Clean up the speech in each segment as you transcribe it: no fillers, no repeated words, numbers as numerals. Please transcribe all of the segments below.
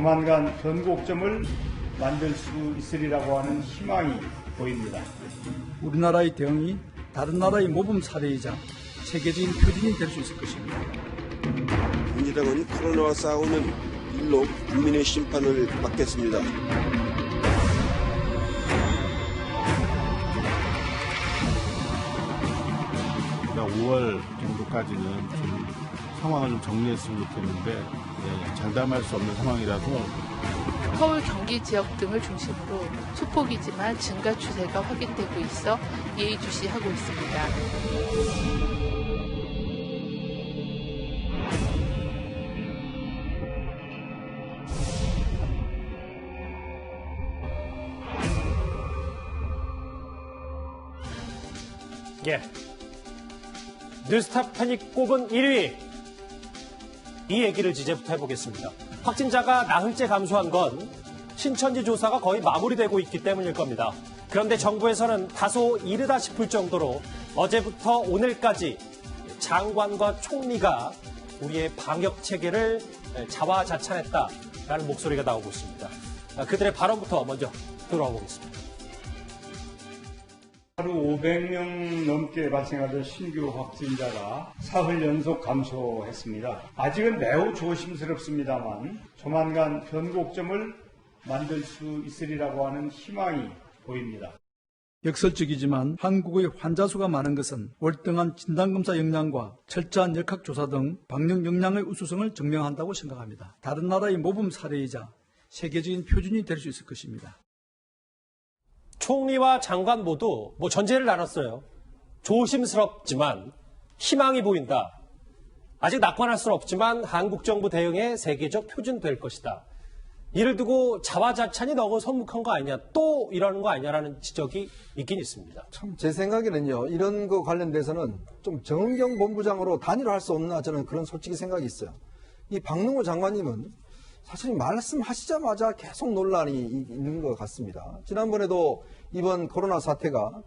조만간 변곡점을 만들 수 있으리라고 하는 희망이 보입니다. 우리나라의 대응이 다른 나라의 모범 사례이자 세계적인 표준이 될 수 있을 것입니다. 민주당은 코로나와 싸우는 일로 국민의 심판을 받겠습니다. 5월 정도까지는 좀 상황을 좀 정리했으면 좋겠는데 장담할 수 없는 상황이라서 서울, 경기 지역 등을 중심으로 소폭이지만 증가 추세가 확인되고 있어 예의주시하고 있습니다. 예. 뉴스탑 패닉 꼽은 1위. 이 얘기를 이제부터 해보겠습니다. 확진자가 나흘째 감소한 건 신천지 조사가 거의 마무리되고 있기 때문일 겁니다. 그런데 정부에서는 다소 이르다 싶을 정도로 어제부터 오늘까지 장관과 총리가 우리의 방역 체계를 자화자찬했다라는 목소리가 나오고 있습니다. 그들의 발언부터 먼저 들어와 보겠습니다. 하루 500명 넘게 발생하던 신규 확진자가 사흘 연속 감소했습니다. 아직은 매우 조심스럽습니다만 조만간 변곡점을 만들 수 있으리라고 하는 희망이 보입니다. 역설적이지만 한국의 환자 수가 많은 것은 월등한 진단검사 역량과 철저한 역학조사 등 방역 역량의 우수성을 증명한다고 생각합니다. 다른 나라의 모범 사례이자 세계적인 표준이 될 수 있을 것입니다. 총리와 장관 모두 전제를 나눴어요. 조심스럽지만 희망이 보인다. 아직 낙관할 수는 없지만 한국 정부 대응에 세계적 표준 될 것이다. 이를 두고 자화자찬이 너무 선묵한 거 아니냐, 또 이러는 거 아니냐라는 지적이 있긴 있습니다. 참 제 생각에는요, 이런 거 관련돼서는 좀 정은경 본부장으로 단일화할 수 없나 저는 그런 솔직히 생각이 있어요. 이 박능호 장관님은 사실 말씀하시자마자 계속 논란이 있는 것 같습니다. 지난번에도 이번 코로나 사태가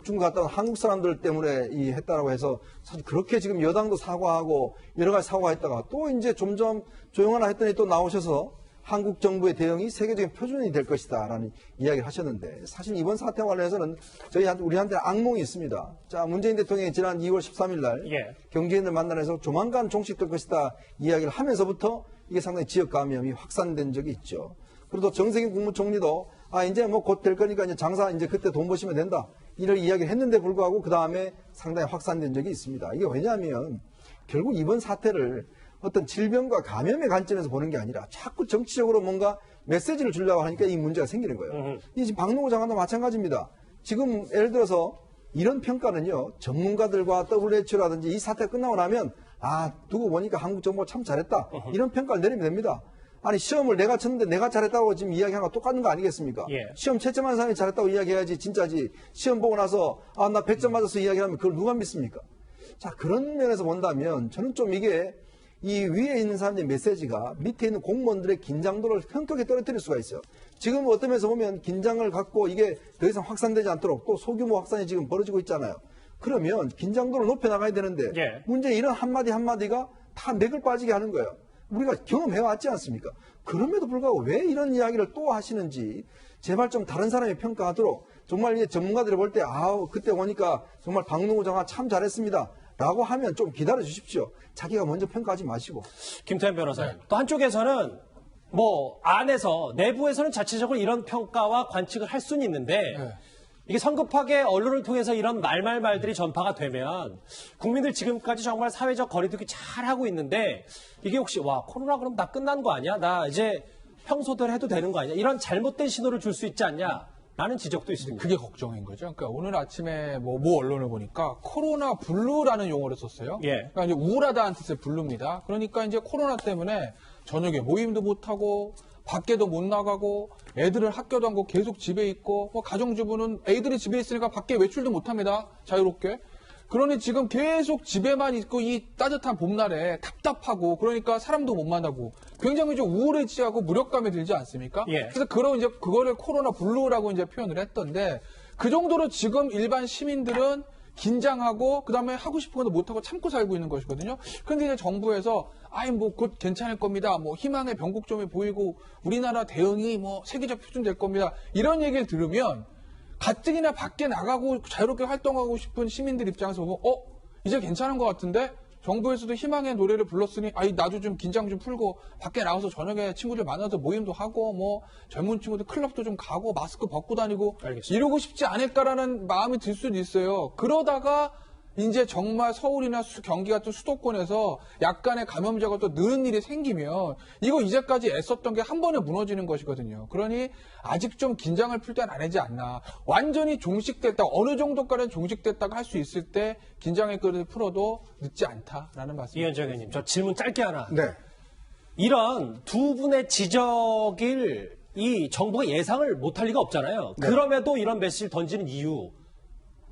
중국 갔다 온 한국 사람들 때문에 했다라고 해서 사실 그렇게 지금 여당도 사과하고 여러 가지 사과했다가 또 이제 점점 조용하나 했더니 또 나오셔서 한국 정부의 대응이 세계적인 표준이 될 것이다라는 이야기를 하셨는데 사실 이번 사태와 관련해서는 우리한테 악몽이 있습니다. 자, 문재인 대통령이 지난 2월 13일 날 경제인들 만나서 조만간 종식될 것이다 이야기를 하면서부터 이게 상당히 지역 감염이 확산된 적이 있죠. 그리고 또 정세균 국무총리도 이제 곧 될 거니까 이제 장사 이제 그때 돈 버시면 된다 이런 이야기를 했는데 불구하고 그 다음에 상당히 확산된 적이 있습니다. 이게 왜냐하면 결국 이번 사태를 어떤 질병과 감염의 관점에서 보는 게 아니라 자꾸 정치적으로 뭔가 메시지를 주려고 하니까 이 문제가 생기는 거예요. 이 지금 박능호 장관도 마찬가지입니다. 지금 예를 들어서 이런 평가는요, 전문가들과 WHO라든지 이 사태가 끝나고 나면 두고 보니까 한국 정부가 참 잘했다 이런 평가를 내리면 됩니다. 아니 시험을 내가 쳤는데 내가 잘했다고 지금 이야기하는 거 똑같은 거 아니겠습니까? 시험 채점한 사람이 잘했다고 이야기해야지 진짜지. 시험 보고 나서 나 100점 맞았어 이야기하면 그걸 누가 믿습니까? 자, 그런 면에서 본다면 저는 좀 이게 이 위에 있는 사람들의 메시지가 밑에 있는 공무원들의 긴장도를 현격히 떨어뜨릴 수가 있어요. 지금 어떤 면에서 보면 긴장을 갖고 이게 더 이상 확산되지 않도록 또 소규모 확산이 지금 벌어지고 있잖아요. 그러면 긴장도를 높여나가야 되는데 문제 이런 한마디 한마디가 다 맥을 빠지게 하는 거예요. 우리가 경험해왔지 않습니까? 그럼에도 불구하고 왜 이런 이야기를 또 하시는지 제발 좀 다른 사람이 평가하도록 정말 이제 전문가들이 볼 때 그때 오니까 정말 박능호 장관 참 잘했습니다. 라고 하면 좀 기다려 주십시오. 자기가 먼저 평가하지 마시고. 김태현 변호사님. 또 한쪽에서는 안에서 내부에서는 자체적으로 이런 평가와 관측을 할 수는 있는데 이게 성급하게 언론을 통해서 이런 말들이 전파가 되면 국민들 지금까지 정말 사회적 거리두기 잘 하고 있는데 이게 혹시 코로나 그럼 다 끝난 거 아니야? 나 이제 평소대로 해도 되는 거 아니야? 이런 잘못된 신호를 줄 수 있지 않냐? 라는 지적도 있습니다. 그게 걱정인 거죠. 그러니까 오늘 아침에 모 언론을 보니까 코로나 블루라는 용어를 썼어요. 그러니까 이제 우울하다는 뜻의 블루입니다. 그러니까 이제 코로나 때문에 저녁에 모임도 못 하고 밖에도 못 나가고 애들은 학교도 안 가고 계속 집에 있고 가정주부는 애들이 집에 있으니까 밖에 외출도 못 합니다. 자유롭게. 그러니 지금 계속 집에만 있고 이 따뜻한 봄날에 답답하고 그러니까 사람도 못 만나고 굉장히 좀 우울해지하고 무력감이 들지 않습니까? 그래서 이제 그거를 코로나 블루라고 이제 표현을 했던데 그 정도로 지금 일반 시민들은 긴장하고 그다음에 하고 싶은 것도 못하고 참고 살고 있는 것이거든요. 그런데 이제 정부에서 아이 뭐 곧 괜찮을 겁니다. 뭐 희망의 변곡점이 보이고 우리나라 대응이 뭐 세계적 표준 될 겁니다. 이런 얘기를 들으면 가뜩이나 밖에 나가고 자유롭게 활동하고 싶은 시민들 입장에서 보면 이제 괜찮은 것 같은데 정부에서도 희망의 노래를 불렀으니 나도 좀 긴장 좀 풀고 밖에 나가서 저녁에 친구들 만나서 모임도 하고 뭐 젊은 친구들 클럽도 좀 가고 마스크 벗고 다니고 알겠습니다. 이러고 싶지 않을까라는 마음이 들 수도 있어요. 그러다가 이제 정말 서울이나 경기 같은 수도권에서 약간의 감염자가 또 느는 일이 생기면 이거 이제까지 애썼던 게 한 번에 무너지는 것이거든요. 그러니 아직 좀 긴장을 풀 때는 아니지 않나. 완전히 종식됐다, 어느 정도까지는 종식됐다고 할 수 있을 때 긴장의 끈을 풀어도 늦지 않다라는 말씀입니다. 이현정 의원님, 저 질문 짧게 하나. 네. 이런 두 분의 지적을 이 정부가 예상을 못할 리가 없잖아요. 네. 그럼에도 이런 메시지를 던지는 이유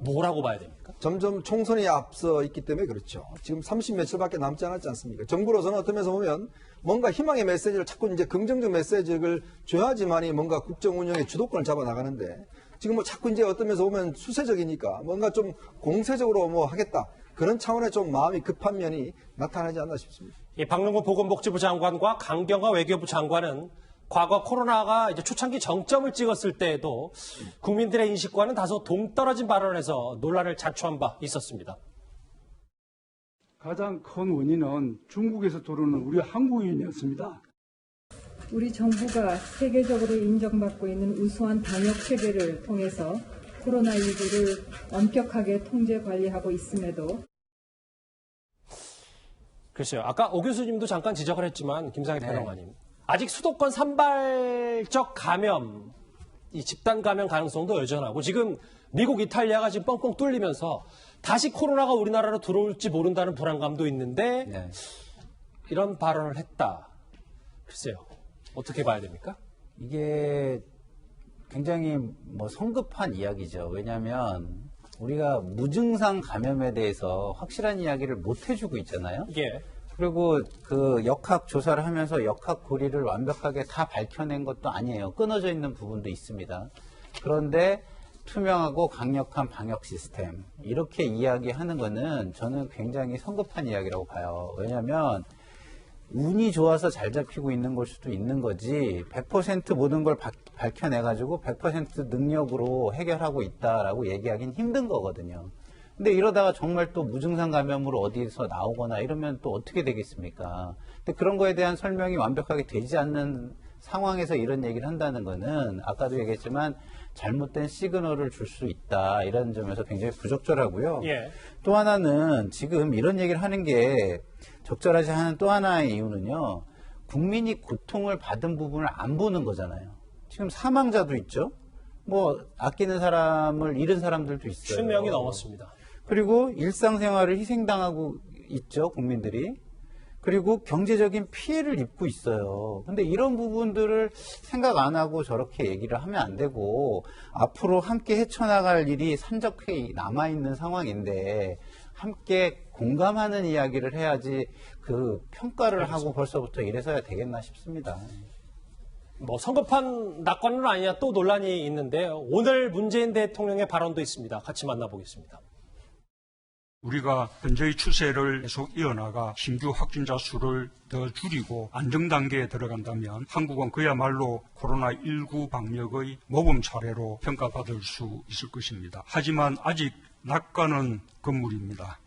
뭐라고 봐야 됩니까? 점점 총선이 앞서 있기 때문에 그렇죠. 지금 30 며칠밖에 남지 않았지 않습니까? 정부로서는 어떤 면에서 보면 뭔가 희망의 메시지를 자꾸 이제 긍정적 메시지를 줘야지만이 뭔가 국정 운영의 주도권을 잡아 나가는데 지금 뭐 자꾸 이제 어떤 면에서 보면 수세적이니까 뭔가 좀 공세적으로 뭐 하겠다. 그런 차원의 좀 마음이 급한 면이 나타나지 않나 싶습니다. 이 박능구 보건복지부 장관과 강경화 외교부 장관은 과거 코로나가 이제 초창기 정점을 찍었을 때에도 국민들의 인식과는 다소 동떨어진 발언을 해서 논란을 자초한 바 있었습니다. 가장 큰 원인은 중국에서 들어오는 우리 한국인이었습니다. 우리 정부가 세계적으로 인정받고 있는 우수한 방역 체계를 통해서 코로나19를 엄격하게 통제 관리하고 있음에도 글쎄요. 아까 오 교수님도 잠깐 지적을 했지만 김상희 평론가님. 아직 수도권 산발적 감염, 이 집단 감염 가능성도 여전하고 지금 미국, 이탈리아가 지금 뻥뻥 뚫리면서 다시 코로나가 우리나라로 들어올지 모른다는 불안감도 있는데 이런 발언을 했다. 글쎄요. 어떻게 봐야 됩니까? 이게 굉장히 성급한 이야기죠. 왜냐하면 우리가 무증상 감염에 대해서 확실한 이야기를 못 해주고 있잖아요. 예. 그리고 그 역학 조사를 하면서 역학 고리를 완벽하게 다 밝혀낸 것도 아니에요. 끊어져 있는 부분도 있습니다. 그런데 투명하고 강력한 방역 시스템 이렇게 이야기하는 거는 저는 굉장히 성급한 이야기라고 봐요. 왜냐하면 운이 좋아서 잘 잡히고 있는 걸 수도 있는 거지 100% 모든 걸 밝혀내가지고 100% 능력으로 해결하고 있다라고 얘기하기는 힘든 거거든요. 근데 이러다가 정말 또 무증상 감염으로 어디서 나오거나 이러면 또 어떻게 되겠습니까? 근데 그런 거에 대한 설명이 완벽하게 되지 않는 상황에서 이런 얘기를 한다는 거는 아까도 얘기했지만 잘못된 시그널을 줄 수 있다. 이런 점에서 굉장히 부적절하고요. 예. 또 하나는 지금 이런 얘기를 하는 게 적절하지 않은 또 하나의 이유는요. 국민이 고통을 받은 부분을 안 보는 거잖아요. 지금 사망자도 있죠. 아끼는 사람을 잃은 사람들도 있어요. 10명이 넘었습니다. 그리고 일상생활을 희생당하고 있죠, 국민들이. 그리고 경제적인 피해를 입고 있어요. 근데 이런 부분들을 생각 안 하고 저렇게 얘기를 하면 안 되고 앞으로 함께 헤쳐나갈 일이 산적해 남아있는 상황인데 함께 공감하는 이야기를 해야지 그 평가를 하고 벌써부터 이래서야 되겠나 싶습니다. 성급한 낙관은 아니냐 또 논란이 있는데요. 오늘 문재인 대통령의 발언도 있습니다. 같이 만나보겠습니다. 우리가 현재의 추세를 계속 이어나가 신규 확진자 수를 더 줄이고 안정단계에 들어간다면 한국은 그야말로 코로나19 방역의 모범 사례로 평가받을 수 있을 것입니다. 하지만 아직 낙관은 금물입니다.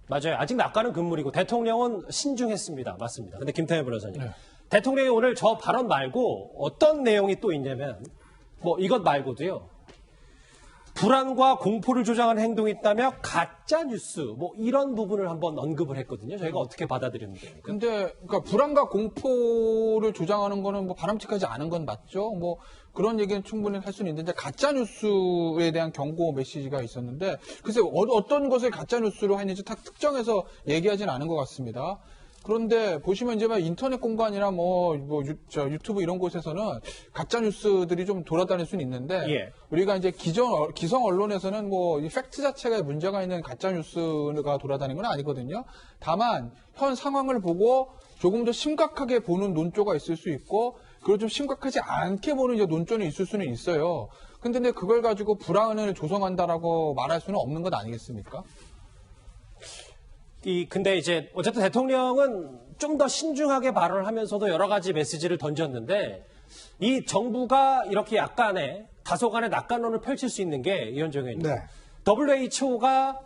맞아요. 아직 낙관은 금물이고 대통령은 신중했습니다. 맞습니다. 근데 김태현 변호사님. 대통령이 오늘 저 발언 말고 어떤 내용이 또 있냐면 이것 말고도요. 불안과 공포를 조장하는 행동이 있다며 가짜 뉴스 이런 부분을 한번 언급을 했거든요. 저희가 어떻게 받아들이는 겁니까? 근데 그러니까 불안과 공포를 조장하는 거는 바람직하지 않은 건 맞죠. 그런 얘기는 충분히 할 수는 있는데 가짜 뉴스에 대한 경고 메시지가 있었는데 글쎄 어떤 것을 가짜 뉴스로 했는지 딱 특정해서 얘기하지는 않은 것 같습니다. 그런데 보시면 이제 인터넷 공간이나 유튜브 이런 곳에서는 가짜 뉴스들이 좀 돌아다닐 수는 있는데 우리가 이제 기성 언론에서는 이 팩트 자체가 문제가 있는 가짜 뉴스가 돌아다니는 건 아니거든요. 다만 현 상황을 보고 조금 더 심각하게 보는 논조가 있을 수 있고 그리고 좀 심각하지 않게 보는 이제 논조는 있을 수는 있어요. 근데 그걸 가지고 불안을 조성한다라고 말할 수는 없는 것 아니겠습니까? 근데 이제 어쨌든 대통령은 좀 더 신중하게 발언을 하면서도 여러 가지 메시지를 던졌는데 이 정부가 이렇게 약간의 다소간의 낙관론을 펼칠 수 있는 게 이현정 의원님. 네. WHO가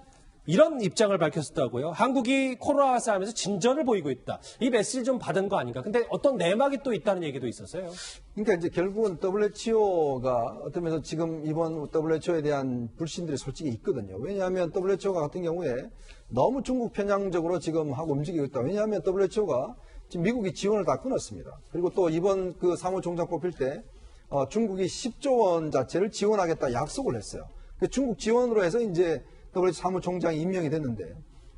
이런 입장을 밝혔었다고요. 한국이 코로나와 싸우면서 진전을 보이고 있다. 이 메시지 좀 받은 거 아닌가. 근데 어떤 내막이 또 있다는 얘기도 있었어요. 그러니까 이제 결국은 WHO가 어떤 면에서 지금 이번 WHO에 대한 불신들이 솔직히 있거든요. 왜냐하면 WHO가 같은 경우에 너무 중국 편향적으로 지금 하고 움직이고 있다. 왜냐하면 WHO가 지금 미국이 지원을 다 끊었습니다. 그리고 또 이번 그 사무총장 뽑힐 때 중국이 10조 원 자체를 지원하겠다 약속을 했어요. 그 중국 지원으로 해서 이제 WHO 사무총장이 임명이 됐는데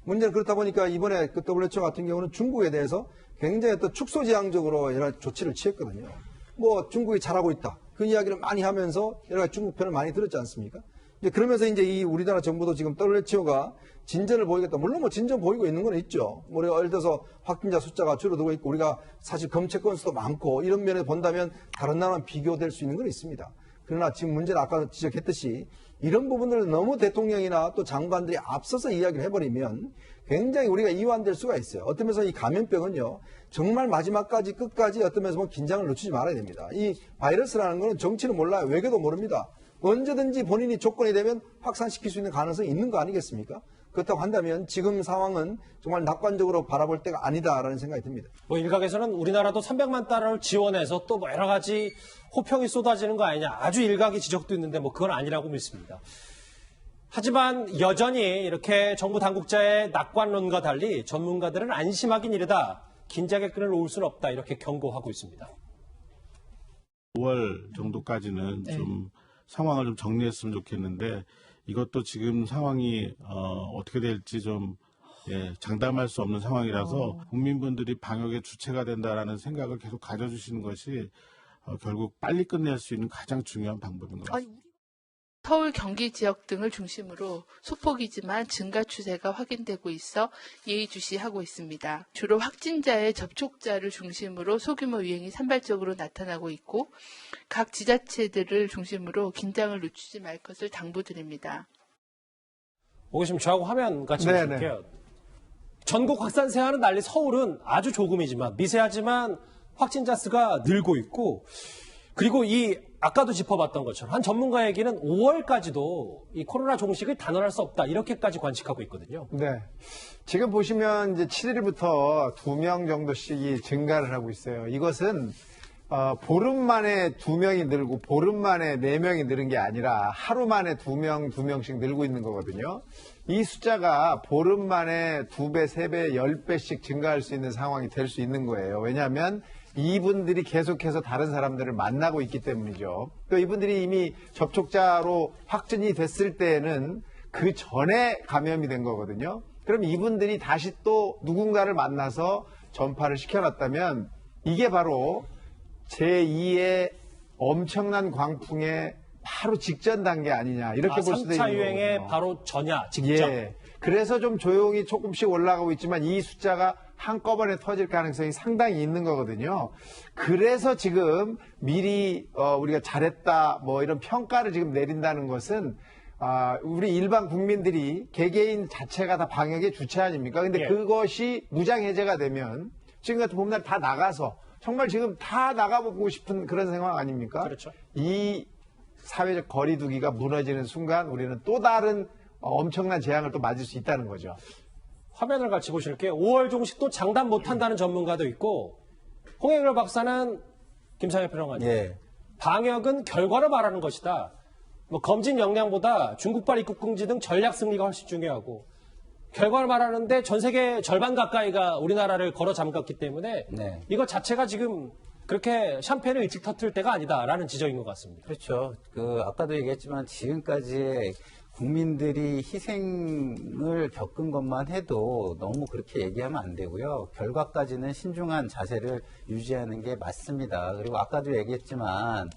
문제는 그렇다 보니까 이번에 그 WHO 같은 경우는 중국에 대해서 굉장히 또 축소지향적으로 여러 조치를 취했거든요. 뭐 중국이 잘하고 있다. 그 이야기를 많이 하면서 여러 가지 중국 편을 많이 들었지 않습니까? 이제 그러면서 이제 이 우리나라 정부도 지금 WHO가 진전을 보이겠다. 물론 뭐 진전 보이고 있는 건 있죠. 우리가 예를 들어서 확진자 숫자가 줄어들고 있고 우리가 사실 검체 건수도 많고 이런 면에 본다면 다른 나라랑 비교될 수 있는 건 있습니다. 그러나 지금 문제는 아까 지적했듯이 이런 부분들을 너무 대통령이나 또 장관들이 앞서서 이야기를 해버리면 굉장히 우리가 이완될 수가 있어요. 어떤 면에서 이 감염병은요, 정말 마지막까지 끝까지 어떤 면에서 긴장을 늦추지 말아야 됩니다. 이 바이러스라는 거는 정치는 몰라요. 외교도 모릅니다. 언제든지 본인이 조건이 되면 확산시킬 수 있는 가능성이 있는 거 아니겠습니까? 그렇다고 한다면 지금 상황은 정말 낙관적으로 바라볼 때가 아니다라는 생각이 듭니다. 뭐 일각에서는 우리나라도 300만 달러를 지원해서 또 뭐 여러 가지 호평이 쏟아지는 거 아니냐. 아주 일각의 지적도 있는데 뭐 그건 아니라고 믿습니다. 하지만 여전히 이렇게 정부 당국자의 낙관론과 달리 전문가들은 안심하긴 이르다. 긴장의 끈을 놓을 수는 없다. 이렇게 경고하고 있습니다. 5월 정도까지는 좀 상황을 좀 정리했으면 좋겠는데 이것도 지금 상황이 어떻게 될지 좀 장담할 수 없는 상황이라서 국민분들이 방역의 주체가 된다라는 생각을 계속 가져주시는 것이 결국 빨리 끝낼 수 있는 가장 중요한 방법인 것 같습니다. 서울, 경기 지역 등을 중심으로 소폭이지만 증가 추세가 확인되고 있어 예의주시하고 있습니다. 주로 확진자의 접촉자를 중심으로 소규모 유행이 산발적으로 나타나고 있고 각 지자체들을 중심으로 긴장을 늦추지 말 것을 당부드립니다. 보시면 저하고 화면 같이 보실게요. 전국 확산세와는 달리 서울은 아주 조금이지만 미세하지만 확진자 수가 늘고 있고 그리고 아까도 짚어봤던 것처럼 한 전문가 얘기는 5월까지도 이 코로나 종식을 단언할 수 없다. 이렇게까지 관측하고 있거든요. 네. 지금 보시면 이제 7일부터 2명 정도씩이 증가를 하고 있어요. 이것은 보름 만에 2명이 늘고 보름 만에 4명이 늘은 게 아니라 하루 만에 2명씩 늘고 있는 거거든요. 이 숫자가 보름 만에 2배, 3배, 10배씩 증가할 수 있는 상황이 될 수 있는 거예요. 왜냐하면 이분들이 계속해서 다른 사람들을 만나고 있기 때문이죠. 또 이분들이 이미 접촉자로 확진이 됐을 때에는 그 전에 감염이 된 거거든요. 그럼 이분들이 다시 또 누군가를 만나서 전파를 시켜놨다면 이게 바로 제2의 엄청난 광풍의 바로 직전 단계 아니냐 이렇게 볼 수도 있는 거거든요. 3차 유행의 바로 전야, 직전. 예. 그래서 좀 조용히 조금씩 올라가고 있지만 이 숫자가 한꺼번에 터질 가능성이 상당히 있는 거거든요. 그래서 지금 미리 우리가 잘했다 뭐 이런 평가를 지금 내린다는 것은 우리 일반 국민들이 개개인 자체가 다 방역의 주체 아닙니까? 근데 그것이 무장 해제가 되면 지금 같은 봄날 다 나가서 정말 지금 다 나가보고 싶은 그런 상황 아닙니까? 그렇죠. 이 사회적 거리두기가 무너지는 순간 우리는 또 다른 엄청난 재앙을 또 맞을 수 있다는 거죠. 화면을 같이 보실게요. 5월 종식도 장담 못한다는 전문가도 있고 홍영열 박사는 김상현 평론가님. 방역은 결과를 말하는 것이다. 뭐 검진 역량보다 중국발 입국 금지 등 전략 승리가 훨씬 중요하고 결과를 말하는데 전 세계 절반 가까이가 우리나라를 걸어 잠갔기 때문에 이것 자체가 지금 그렇게 샴페인을 일찍 터뜨릴 때가 아니다라는 지적인 것 같습니다. 그렇죠. 아까도 얘기했지만 지금까지 국민들이 희생을 겪은 것만 해도 너무 그렇게 얘기하면 안 되고요. 결과까지는 신중한 자세를 유지하는 게 맞습니다. 그리고 아까도 얘기했지만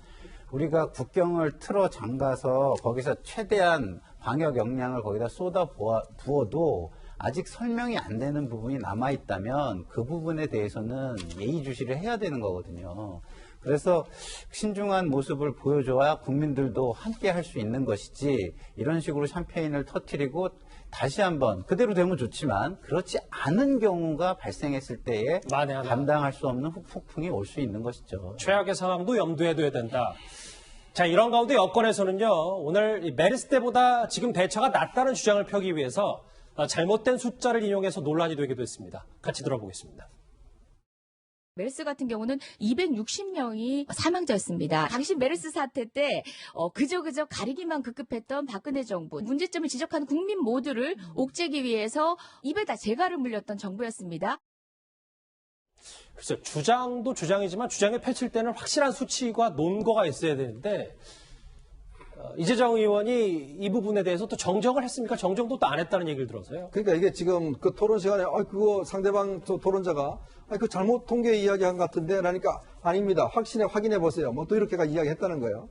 우리가 국경을 틀어 잠가서 거기서 최대한 방역 역량을 거기다 쏟아 부어도 아직 설명이 안 되는 부분이 남아있다면 그 부분에 대해서는 예의주시를 해야 되는 거거든요. 그래서 신중한 모습을 보여줘야 국민들도 함께 할 수 있는 것이지 이런 식으로 샴페인을 터뜨리고 다시 한번 그대로 되면 좋지만 그렇지 않은 경우가 발생했을 때에 감당할 수 없는 후폭풍이 올 수 있는 것이죠. 최악의 상황도 염두에 둬야 된다. 자, 이런 가운데 여권에서는요, 오늘 메르스 때보다 지금 대처가 낫다는 주장을 펴기 위해서 잘못된 숫자를 인용해서 논란이 되기도 했습니다. 같이 들어보겠습니다. 메르스 같은 경우는 260명이 사망자였습니다. 당시 메르스 사태 때 그저 가리기만 급급했던 박근혜 정부, 문제점을 지적하는 국민 모두를 옥죄기 위해서 입에다 재갈을 물렸던 정부였습니다. 글쎄요, 주장도 주장이지만 주장에 펼칠 때는 확실한 수치와 논거가 있어야 되는데 이재정 의원이 이 부분에 대해서 또 정정을 했습니까? 정정도 또 안 했다는 얘기를 들어서요. 그러니까 이게 지금 그 토론 시간에 그거 상대방 토론자가 그 잘못 통계 이야기한 것 같은데 라니까 아닙니다. 확인해 보세요. 뭐 또 이렇게가 이야기했다는 거예요.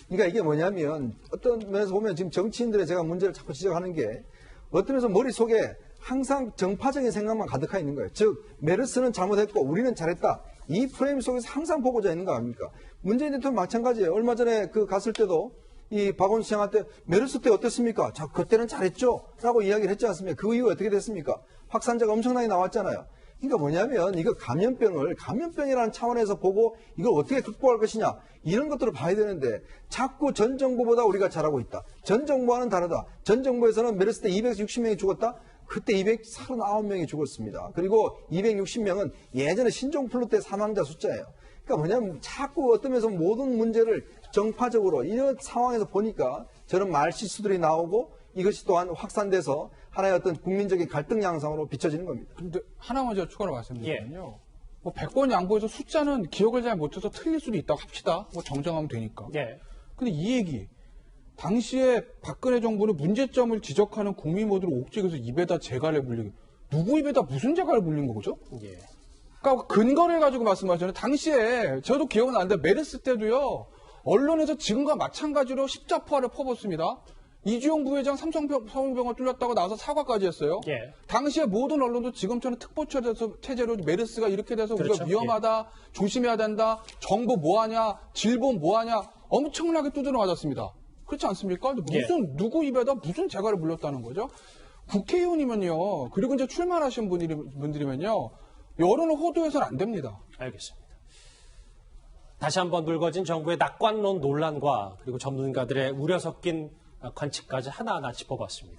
그러니까 이게 뭐냐면 어떤 면에서 보면 지금 정치인들의 제가 문제를 자꾸 지적하는 게 어떤 면에서 머릿속에 항상 정파적인 생각만 가득하 있는 거예요. 즉 메르스는 잘못했고 우리는 잘했다. 이 프레임 속에서 항상 보고자 있는 거 아닙니까? 문재인 대통령 마찬가지예요. 얼마 전에 갔을 때도 이 박원순 시장한테 메르스 때 어땠습니까? 자, 그때는 잘했죠? 라고 이야기를 했지 않습니까? 그 이후에 어떻게 됐습니까? 확산자가 엄청나게 나왔잖아요. 그러니까 뭐냐면 이거 감염병을 감염병이라는 차원에서 보고 이걸 어떻게 극복할 것이냐 이런 것들을 봐야 되는데 자꾸 전 정부보다 우리가 잘하고 있다. 전 정부와는 다르다. 전 정부에서는 메르스 때 260명이 죽었다. 그때 239명이 죽었습니다. 그리고 260명은 예전에 신종플루 때 사망자 숫자예요. 그러니까 뭐냐면 자꾸 어떤 면에서 모든 문제를 정파적으로 이런 상황에서 보니까 저런 말실수들이 나오고 이것이 또한 확산돼서 하나의 어떤 국민적인 갈등 양상으로 비춰지는 겁니다. 그런데 하나만 제가 추가로 말씀드리면요. 뭐 100번 양보해서 숫자는 기억을 잘 못해서 틀릴 수도 있다고 합시다. 뭐 정정하면 되니까. 근데 이 얘기 당시에 박근혜 정부는 문제점을 지적하는 국민 모두를 옥죄해서 입에다 재갈을 물리고 누구 입에다 무슨 재갈을 물린 거죠? 그러니까 근거를 가지고 말씀하시잖아요. 당시에 저도 기억은 나는데 메르스 때도요. 언론에서 지금과 마찬가지로 십자포화를 퍼붓습니다. 이주영 부회장 삼성병원 뚫렸다고 나와서 사과까지 했어요. 당시에 모든 언론도 지금처럼 특보 체제로 메르스가 이렇게 돼서 우리가 위험하다, 조심해야 된다, 정부 뭐하냐, 질본 뭐하냐 엄청나게 두드려 맞았습니다. 그렇지 않습니까? 무슨 누구 입에다 무슨 재갈을 물렸다는 거죠? 국회의원이면요. 그리고 이제 출마하신 분들이면요. 여론을 호도해서는 안 됩니다. 알겠습니다. 다시 한번 불거진 정부의 낙관론 논란과 그리고 전문가들의 우려 섞인 관측까지 하나하나 짚어봤습니다.